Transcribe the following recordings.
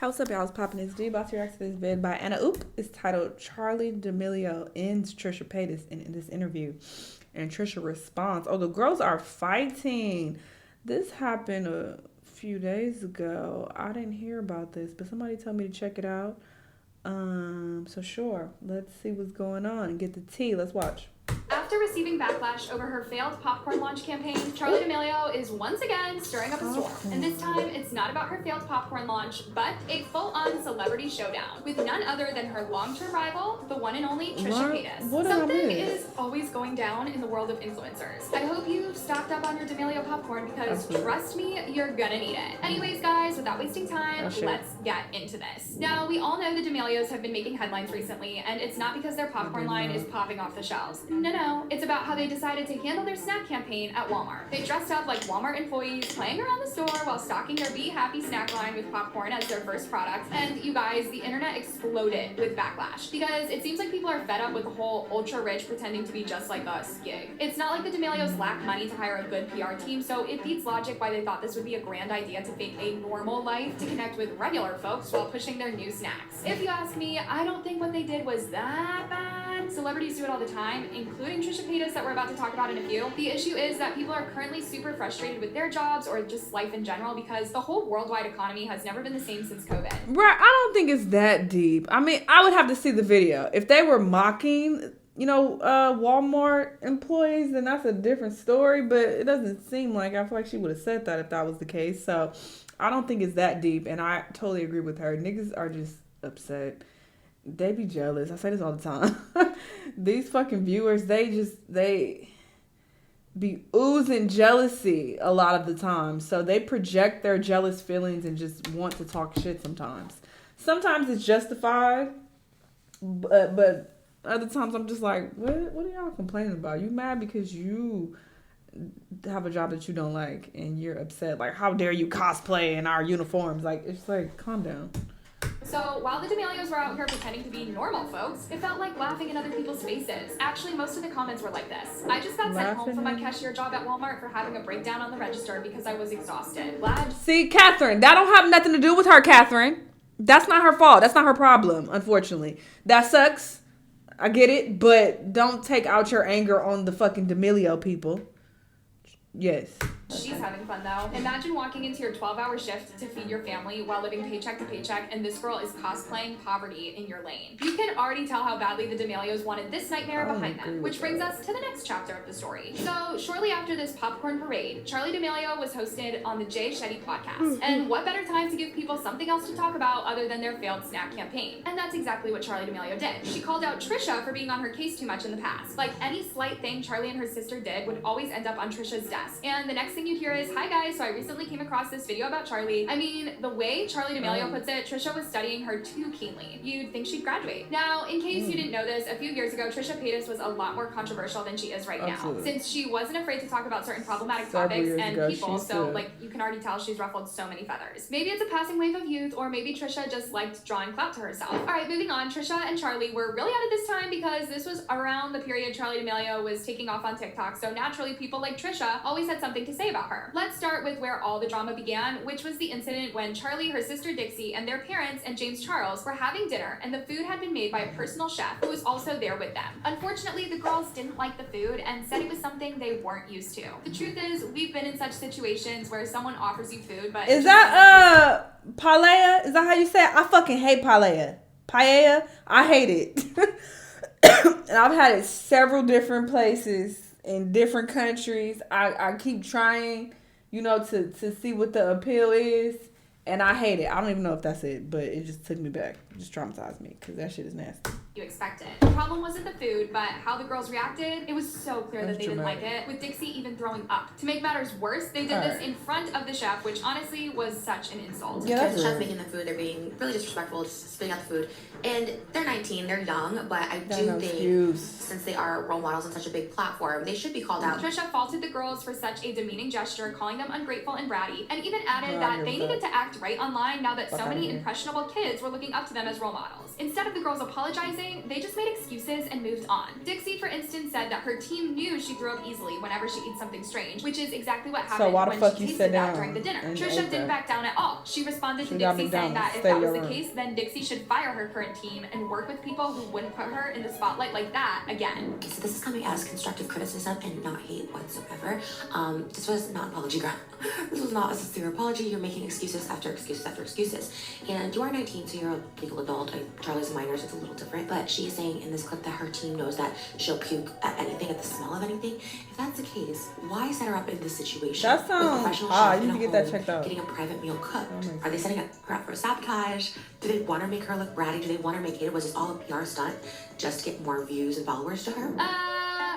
What's up, y'all? It's popping this D. About to react to this vid by Anna Oop. It's titled Charli D'Amelio ends Trisha Paytas in this interview. And Trisha responds, oh, the girls are fighting. This happened a few days ago. I didn't hear about this, but somebody told me to check it out. So sure, let's see what's going on and get the tea. Let's watch. After receiving backlash over her failed popcorn launch campaign, Charli D'Amelio is once again stirring up a storm. And this time, it's not about her failed popcorn launch, but a full-on celebrity showdown with none other than her long-term rival, the one and only Trisha Paytas. Something is always going down in the world of influencers. I hope you've stocked up on your D'Amelio popcorn because trust me, you're gonna need it. Anyways, guys, without wasting time, let's get into this. Now, we all know the D'Amelios have been making headlines recently, and it's not because their popcorn line is popping off the shelves. No, it's about how they decided to handle their snack campaign at Walmart. They dressed up like Walmart employees playing around the store while stocking their Be Happy snack line with popcorn as their first product. And you guys, the internet exploded with backlash because it seems like people are fed up with the whole ultra rich pretending to be just like us gig. It's not like the D'Amelios lack money to hire a good PR team, so it beats logic why they thought this would be a grand idea to fake a normal life to connect with regular folks while pushing their new snacks. If you ask me, I don't think what they did was that bad. Celebrities do it all the time, including Trisha Paytas that we're about to talk about in a few. The issue is that people are currently super frustrated with their jobs or just life in general because the whole worldwide economy has never been the same since COVID. Right, I don't think it's that deep. I mean, I would have to see the video. If they were mocking, Walmart employees, then that's a different story, but it doesn't seem like, I feel like she would have said that if that was the case. So I don't think it's that deep, and I totally agree with her. Niggas are just upset. They be jealous. I say this all the time. These fucking viewers, they be oozing jealousy a lot of the time. So they project their jealous feelings and just want to talk shit sometimes. Sometimes it's justified, but other times I'm just like, what are y'all complaining about? You mad because you have a job that you don't like and you're upset. Like, how dare you cosplay in our uniforms? Like, it's like, calm down. So while the D'Amelios were out here pretending to be normal folks, it felt like laughing in other people's faces. Actually, most of the comments were like this. I just got sent home from my cashier job at Walmart for having a breakdown on the register because I was exhausted. Glad. See, Catherine, that don't have nothing to do with her, Catherine. That's not her fault. That's not her problem, unfortunately. That sucks. I get it, but don't take out your anger on the fucking D'Amelio people. Yes. She's having fun though. Imagine walking into your 12-hour shift to feed your family while living paycheck to paycheck, and this girl is cosplaying poverty in your lane. You can already tell how badly the D'Amelios wanted this nightmare behind them, which brings us to the next chapter of the story. So shortly after this popcorn parade, Charli D'Amelio was hosted on the Jay Shetty podcast. And what better time to give people something else to talk about other than their failed snack campaign? And that's exactly what Charli D'Amelio did. She called out Trisha for being on her case too much in the past. Like any slight thing Charli and her sister did would always end up on Trisha's desk. And the next thing you'd hear is, hi guys, so I recently came across this video about Charli. I mean, the way Charli D'Amelio puts it, Trisha was studying her too keenly. You'd think she'd graduate. Now, in case you didn't know this, a few years ago, Trisha Paytas was a lot more controversial than she is right now, since she wasn't afraid to talk about certain problematic topics and people, so like you can already tell she's ruffled so many feathers. Maybe it's a passing wave of youth, or maybe Trisha just liked drawing clout to herself. Alright, moving on, Trisha and Charli were really at it this time because this was around the period Charli D'Amelio was taking off on TikTok, so naturally people like Trisha always had something to say about her. Let's start with where all the drama began, which was the incident when Charli, her sister Dixie, and their parents and James Charles were having dinner, and the food had been made by a personal chef who was also there with them. Unfortunately, the girls didn't like the food and said it was something they weren't used to. The truth is, we've been in such situations where someone offers you food, but is that paella? Is that how you say it? I fucking hate paella. Paella, I hate it. And I've had it several different places in different countries. I keep trying, to see what the appeal is, and I hate it. I don't even know if that's it, but it just took me back. It just traumatized me because that shit is nasty. You expected. The problem wasn't the food, but how the girls reacted. It was so clear that they didn't like it, with Dixie even throwing up. To make matters worse, they did this in front of the chef, which honestly was such an insult. Yeah, the chef's making the food, they're being really disrespectful, just spitting out the food. And they're 19, they're young, but I do think since they are role models on such a big platform, they should be called out. Trisha faulted the girls for such a demeaning gesture, calling them ungrateful and bratty, and even added that they needed to act right online now that so many impressionable kids were looking up to them as role models. Instead of the girls apologizing apologizing, they just made excuses and moved on. Dixie, for instance, said that her team knew she threw up easily whenever she eats something strange, which is exactly what happened when she tasted that during the dinner. Trisha didn't back down at all. She responded to Dixie saying that if that was the case, then Dixie should fire her current team and work with people who wouldn't put her in the spotlight like that again. Okay, so this is coming as constructive criticism and not hate whatsoever. This was not an apology grant. This was not a sincere apology. You're making excuses after excuses after excuses. And you are 19, so you're a legal adult. Charlie's a minor, so it's a little different. But she's saying in this clip that her team knows that she'll puke at anything, at the smell of anything. If that's the case, why set her up in this situation? That sounds odd. You need to get that checked out. Getting a private meal cooked. Are they setting her up for sabotage? Do they want to make her look bratty? Do they want her to make it? Was this all a PR stunt just to get more views and followers to her?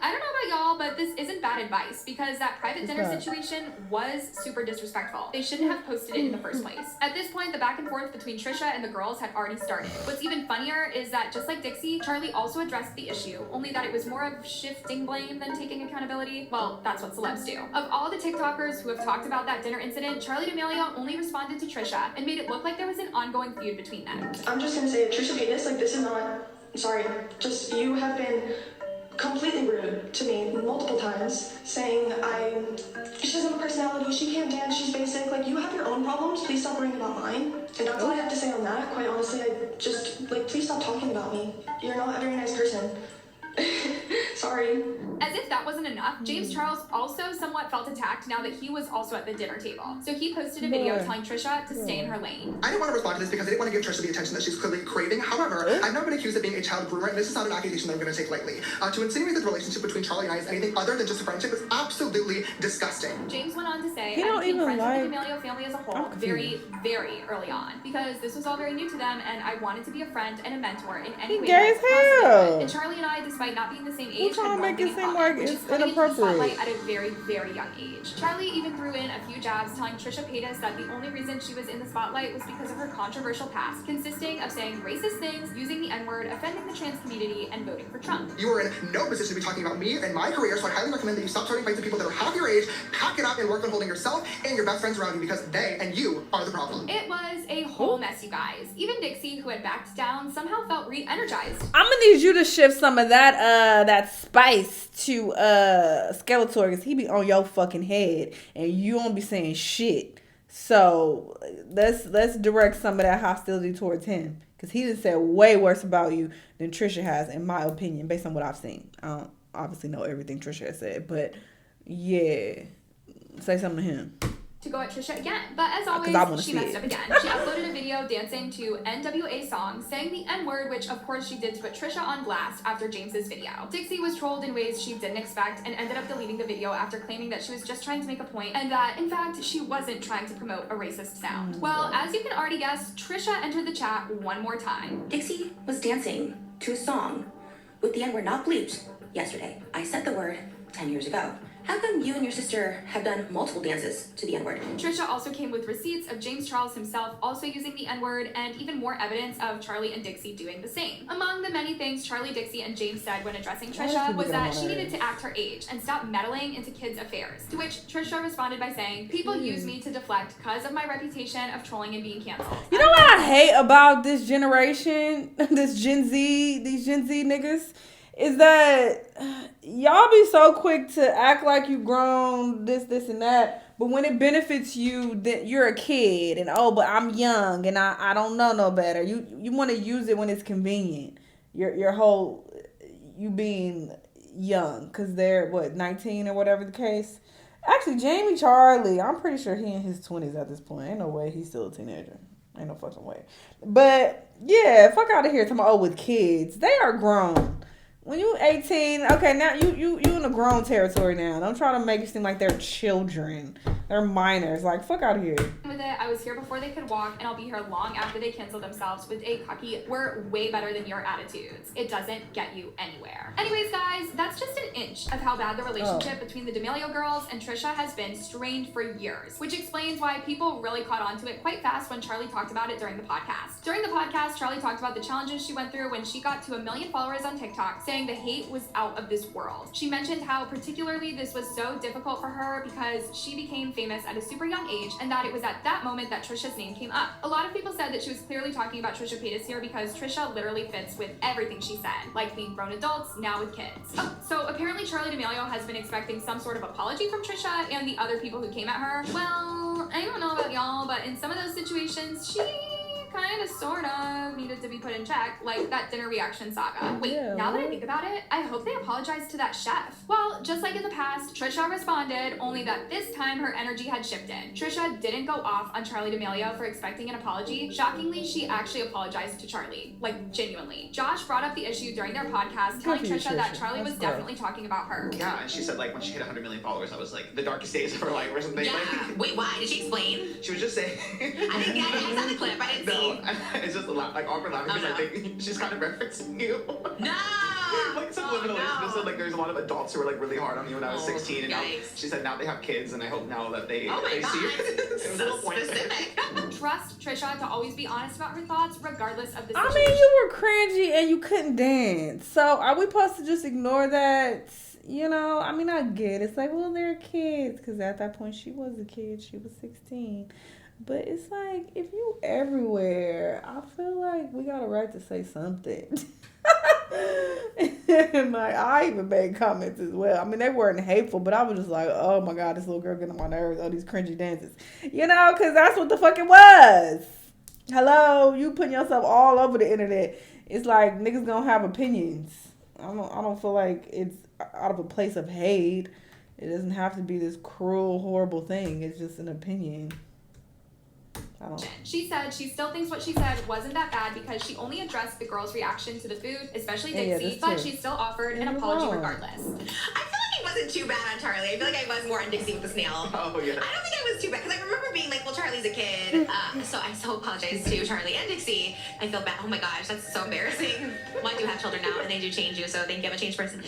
I don't know about y'all, but this isn't bad advice because that private dinner situation was super disrespectful. They shouldn't have posted it in the first place. At this point, the back and forth between Trisha and the girls had already started. What's even funnier is that just like Dixie, Charli also addressed the issue, only that it was more of shifting blame than taking accountability. Well, that's what celebs do. Of all the TikTokers who have talked about that dinner incident, Charli D'Amelio only responded to Trisha and made it look like there was an ongoing feud between them. I'm just gonna say, Trisha Paytas, like, this is not, sorry, just you have been completely rude to me multiple times, saying she doesn't have a personality, she can't dance, she's basic. Like, you have your own problems, please stop worrying about mine. And that's all I have to say on that. Quite honestly, please stop talking about me. You're not a very nice person. Sorry. As if that wasn't enough, James Charles also somewhat felt attacked now that he was also at the dinner table. So he posted a video telling Trisha to stay in her lane. I didn't want to respond to this because I didn't want to give Trisha the attention that she's clearly craving. However, I've never been accused of being a child groomer, and this is not an accusation that I'm going to take lightly. To insinuate that the relationship between Charli and I is anything other than just a friendship is absolutely disgusting. James went on to say, I became friends with the D'Amelio family as a whole very, very early on because this was all very new to them, and I wanted to be a friend and a mentor in any way that's possible. And Charli and I, despite not being the same age, trying to make it seem like it's inappropriate at a very, very young age. Charli even threw in a few jabs telling Trisha Paytas that the only reason she was in the spotlight was because of her controversial past, consisting of saying racist things, using the N-word, offending the trans community, and voting for Trump. You are in no position to be talking about me and my career, so I highly recommend that you stop starting fights with people that are half your age, pack it up, and work on holding yourself and your best friends around you because they and you are the problem. It was a whole mess, you guys. Even Dixie, who had backed down, somehow felt re-energized. I'm gonna need you to shift some of that spice to Skeletor, because he be on your fucking head and you won't be saying shit. So let's direct some of that hostility towards him, because he just said way worse about you than Trisha has, in my opinion, based on what I've seen. I don't obviously know everything Trisha has said, but yeah, say something to him. To go at Trisha again, but as always, she messed up again. She uploaded a video dancing to NWA songs, saying the N-word, which of course she did to put Trisha on blast after James's video. Dixie was trolled in ways she didn't expect and ended up deleting the video after claiming that she was just trying to make a point and that, in fact, she wasn't trying to promote a racist sound. Well, as you can already guess, Trisha entered the chat one more time. Dixie was dancing to a song with the N-word not bleeped yesterday. I said the word 10 years ago. How come you and your sister have done multiple dances to the N-word? Trisha also came with receipts of James Charles himself also using the N-word and even more evidence of Charli and Dixie doing the same. Among the many things Charli, Dixie, and James said when addressing Trisha was that she needed to act her age and stop meddling into kids' affairs. To which Trisha responded by saying, people use me to deflect because of my reputation of trolling and being canceled. You know what I hate about this generation, these Gen Z niggas? Is that y'all be so quick to act like you grown, this, and that. But when it benefits you, that you're a kid, and but I'm young, and I don't know no better. You want to use it when it's convenient. Your whole, you being young, because they're, 19 or whatever the case. Actually, Jamie Charli, I'm pretty sure he in his 20s at this point. Ain't no way he's still a teenager. Ain't no fucking way. But, yeah, fuck out of here. Talking about, with kids. They are grown. When you 18, okay, now you in a grown territory now. Don't try to make it seem like they're children. They're minors. Like, fuck out of here. With it, I was here before they could walk, and I'll be here long after they cancel themselves with a cocky, we're way better than your attitudes. It doesn't get you anywhere. Anyways, guys, that's just an inch of how bad the relationship between the D'Amelio girls and Trisha has been strained for years, which explains why people really caught on to it quite fast when Charli talked about it during the podcast. During the podcast, Charli talked about the challenges she went through when she got to 1 million followers on TikTok, saying the hate was out of this world. She mentioned how particularly this was so difficult for her because she became famous at a super young age, and that it was at that moment that Trisha's name came up. A lot of people said that she was clearly talking about Trisha Paytas here because Trisha literally fits with everything she said, like being grown adults, now with kids. Oh, so apparently Charli D'Amelio has been expecting some sort of apology from Trisha and the other people who came at her. Well, I don't know about y'all, but in some of those situations, she kind of sort of needed to be put in check, like that dinner reaction saga. Wait, now that I think about it, I hope they apologized to that chef. Well, just like in the past, Trisha responded, only that this time her energy had shifted. Trisha didn't go off on Charli D'Amelio for expecting an apology. Shockingly, she actually apologized to Charli, like genuinely. Josh brought up the issue during their podcast, telling Trisha that Charli was definitely talking about her. Yeah, and she said like when she hit 100 million followers, that was like the darkest days of her life or something. Yeah. Like, Wait, why? Did she explain? she was just saying. I didn't get it. I saw the clip. I didn't see. It's just like awkward laughing because no. I think she's kind of referencing you. No! Like subliminally, she just said like there's a lot of adults who were like really hard on me when I was 16, and now she said now they have kids, and I hope now that they see it. It was a little specific. Trust Trisha to always be honest about her thoughts, regardless of the I situation. mean, you were cringy and you couldn't dance. So are we supposed to just ignore that? You know, I mean, I get it. It's like, well, they're kids. Because at that point, she was a kid. She was 16. But it's like, if you everywhere, I feel like we got a right to say something. And like, I even made comments as well. I mean, they weren't hateful, but I was just like, oh my God, this little girl getting on my nerves. All these cringy dances. You know, because that's what the fuck it was. Hello, you putting yourself all over the internet. It's like niggas gonna have opinions. I don't feel like it's out of a place of hate. It doesn't have to be this cruel, horrible thing. It's just an opinion. She said she still thinks what she said wasn't that bad because she only addressed the girls' reaction to the food, especially Dixie, but she still offered an apology regardless. I feel like it wasn't too bad on Charli. I feel like I was more on Dixie with the snail. Oh, yeah. I don't think I was too bad because I remember being like, well, Charli's a kid. So I so apologize to Charli and Dixie. I feel bad. Oh my gosh, that's so embarrassing. Well, I do have children now and they do change you, so thank you. I'm a changed person.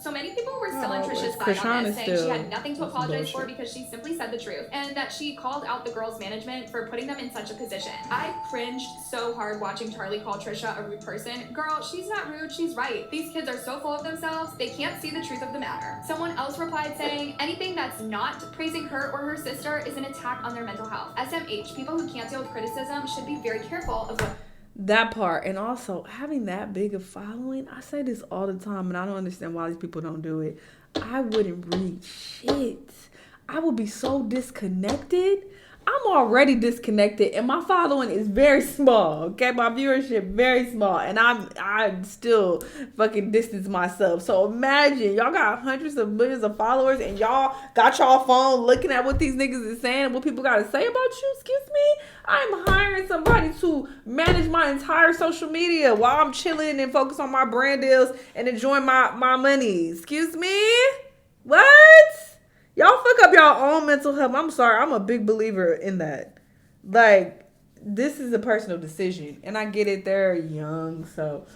So many people were still on Trisha's side on this, saying she had nothing to apologize for because she simply said the truth and that she called out the girls' management for putting them in such a position. I cringed so hard watching Charli call Trisha a rude person. Girl, she's not rude, she's right. These kids are so full of themselves, they can't see the truth of the matter. Someone else replied saying, anything that's not praising her or her sister is an attack on their mental health. SMH, people who can't deal with criticism should be very careful of what... That part, and also having that big of following, I say this all the time, and I don't understand why these people don't do it. I wouldn't read shit. I would be so disconnected. I'm already disconnected, and my following is very small. Okay, my viewership very small, and I'm still fucking distance myself. So imagine y'all got hundreds of millions of followers, and y'all got y'all phone looking at what these niggas is saying and what people got to say about you. Excuse me, I'm hiring somebody to manage my entire social media while I'm chilling and focus on my brand deals and enjoying my money. Excuse me, what? Y'all fuck up y'all own mental health. I'm sorry. I'm a big believer in that. Like, this is a personal decision. And I get it. They're young. So,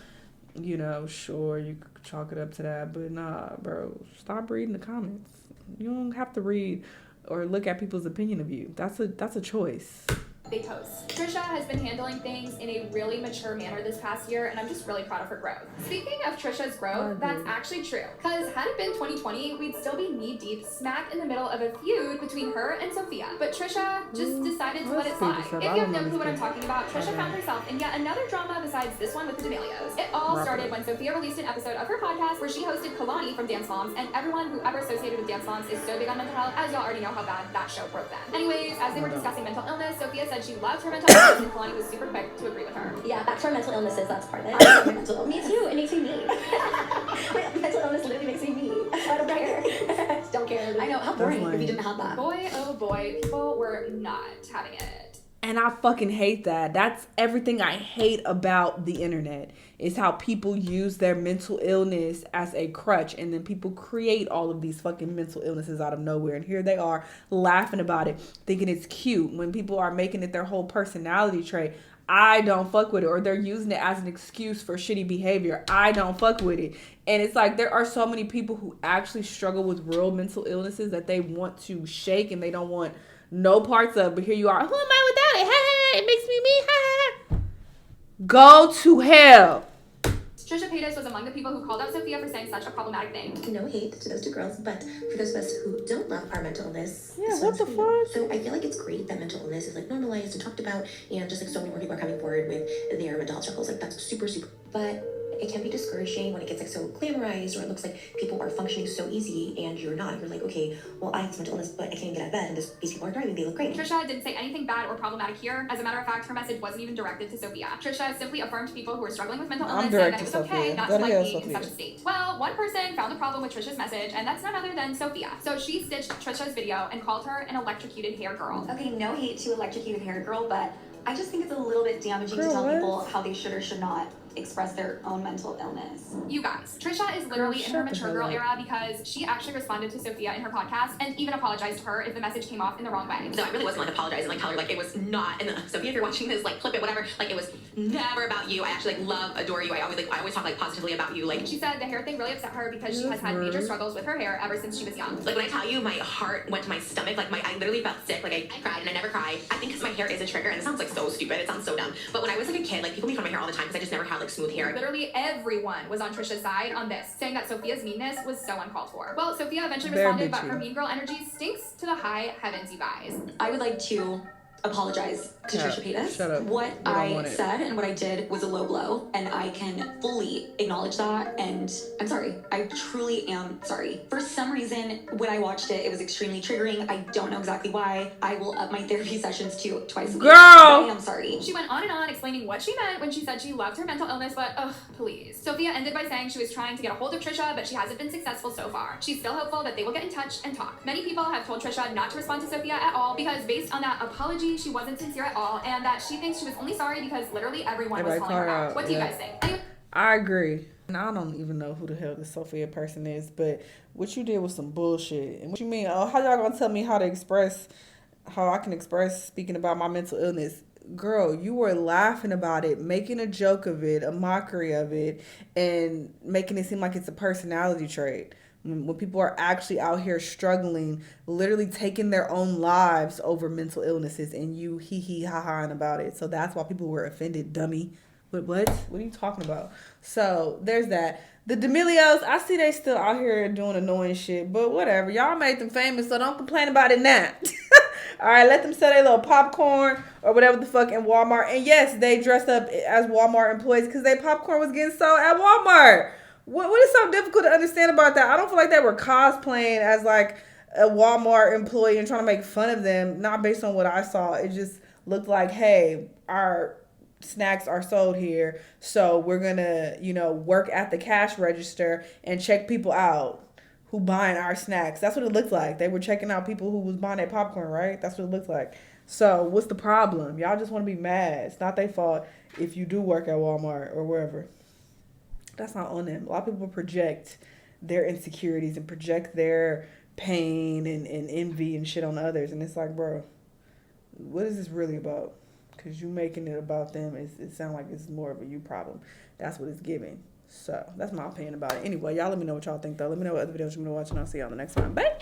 you know, sure, you could chalk it up to that. But nah, bro. Stop reading the comments. You don't have to read or look at people's opinion of you. That's a choice. They post. Trisha has been handling things in a really mature manner this past year, and I'm just really proud of her growth. Speaking of Trisha's growth, that's actually true. Because had it been 2020, we'd still be knee-deep smack in the middle of a feud between her and Sophia. But Trisha just decided to let it slide. If you have no clue what I'm talking about, Trisha found herself in yet another drama besides this one with the D'Amelios. It all started when Sophia released an episode of her podcast where she hosted Kalani from Dance Moms, and everyone who ever associated with Dance Moms is so big on mental health, as y'all already know how bad that show broke them. Anyways, as they were discussing mental illness, Sophia said she loved her mental illness, and Kalani was super quick to agree with her. Yeah, back to our mental illnesses, that's part of it. I love my mental illness. Me too, it makes me mean. My mental illness literally makes me mean. I don't care. Don't care. I know, how boring if you didn't have that. Boy, oh boy, people were not having it. And I fucking hate that. That's everything I hate about the internet, is how people use their mental illness as a crutch, and then people create all of these fucking mental illnesses out of nowhere. And here they are laughing about it, thinking it's cute when people are making it their whole personality trait. I don't fuck with it. Or they're using it as an excuse for shitty behavior. I don't fuck with it. And it's like there are so many people who actually struggle with real mental illnesses that they want to shake and they don't want no parts of. But here you are. Who am I without it? Hey, it makes me me. Go to hell. Trisha Paytas was among the people who called out Sophia for saying such a problematic thing. No hate to those two girls, but for those of us who don't love our mental illness, Yeah, what the fuck? So I feel like it's great that mental illness is like normalized and talked about, and just like so many more people are coming forward with their mental health struggles. Like that's super, but it can be discouraging when it gets like so glamorized, or it looks like people are functioning so easy and you're not. You're like, okay, well, I have mental illness, but I can't even get out of bed, and these people are driving, they look great. Trisha didn't say anything bad or problematic here. As a matter of fact, her message wasn't even directed to Sophia. Trisha simply affirmed people who were struggling with mental illness saying that it was okay not to like being in such a state. Well, one person found a problem with Trisha's message, and that's none other than Sophia. So she stitched Trisha's video and called her an electrocuted hair girl. Okay, no hate to electrocuted hair girl, but I just think it's a little bit damaging to tell people how they should or should not express their own mental illness. You guys, Trisha is literally in her mature girl era because she actually responded to Sophia in her podcast and even apologized to her if the message came off in the wrong way. So I really wasn't like apologizing, like tell her like it was not, and Sophia, if you're watching this, like clip it, whatever, like it was never about you. I actually like love, adore you. I always talk like positively about you. Like she said the hair thing really upset her because she has had major struggles with her hair ever since she was young. Like when I tell you my heart went to my stomach, like I literally felt sick, like I cried and I never cry. I think because my hair is a trigger, and it sounds like so stupid, it sounds so dumb. But when I was like a kid, like people made fun of my hair all the time because I just never had like smooth hair. Literally everyone was on Trisha's side on this, saying that Sophia's meanness was so uncalled for. Well, Sophia eventually responded, but her mean girl energy stinks to the high heavens, you guys. I would like to apologize to Trisha Paytas. Shut up. What I said and what I did was a low blow, and I can fully acknowledge that, and I'm sorry. I truly am sorry. For some reason, when I watched it, it was extremely triggering. I don't know exactly why. I will up my therapy sessions to twice a week. Girl! I am sorry. She went on and on explaining what she meant when she said she loved her mental illness, but ugh, please. Sophia ended by saying she was trying to get a hold of Trisha, but she hasn't been successful so far. She's still hopeful that they will get in touch and talk. Many people have told Trisha not to respond to Sophia at all because based on that apology, she wasn't sincere at all, and that she thinks she was only sorry because literally everyone was calling her out. What do you guys think? I agree. And I don't even know who the hell this Sophia person is, but what you did was some bullshit. And what you mean, oh, how y'all gonna tell me how I can express speaking about my mental illness? Girl, you were laughing about it, making a joke of it, a mockery of it, and making it seem like it's a personality trait. When people are actually out here struggling, literally taking their own lives over mental illnesses, and you hee-hee-ha-haing about it. So that's why people were offended, dummy. What are you talking about? So there's that. The D'Amelios, I see they still out here doing annoying shit, but whatever. Y'all made them famous, so don't complain about it now. All right, let them sell their little popcorn or whatever the fuck in Walmart. And yes, they dressed up as Walmart employees because their popcorn was getting sold at Walmart. What is so difficult to understand about that? I don't feel like they were cosplaying as like a Walmart employee and trying to make fun of them. Not based on what I saw. It just looked like, hey, our snacks are sold here, so we're gonna, work at the cash register and check people out who buying our snacks. That's what it looked like. They were checking out people who was buying their popcorn, right? That's what it looked like. So what's the problem? Y'all just want to be mad. It's not their fault if you do work at Walmart or wherever. That's not on them. A lot of people project their insecurities and project their pain and envy and shit on others. And it's like, bro, what is this really about? Because you making it about them, it sounds like it's more of a you problem. That's what it's giving. So that's my opinion about it. Anyway, y'all let me know what y'all think, though. Let me know what other videos you want to watch, and I'll see y'all the next time. Bye.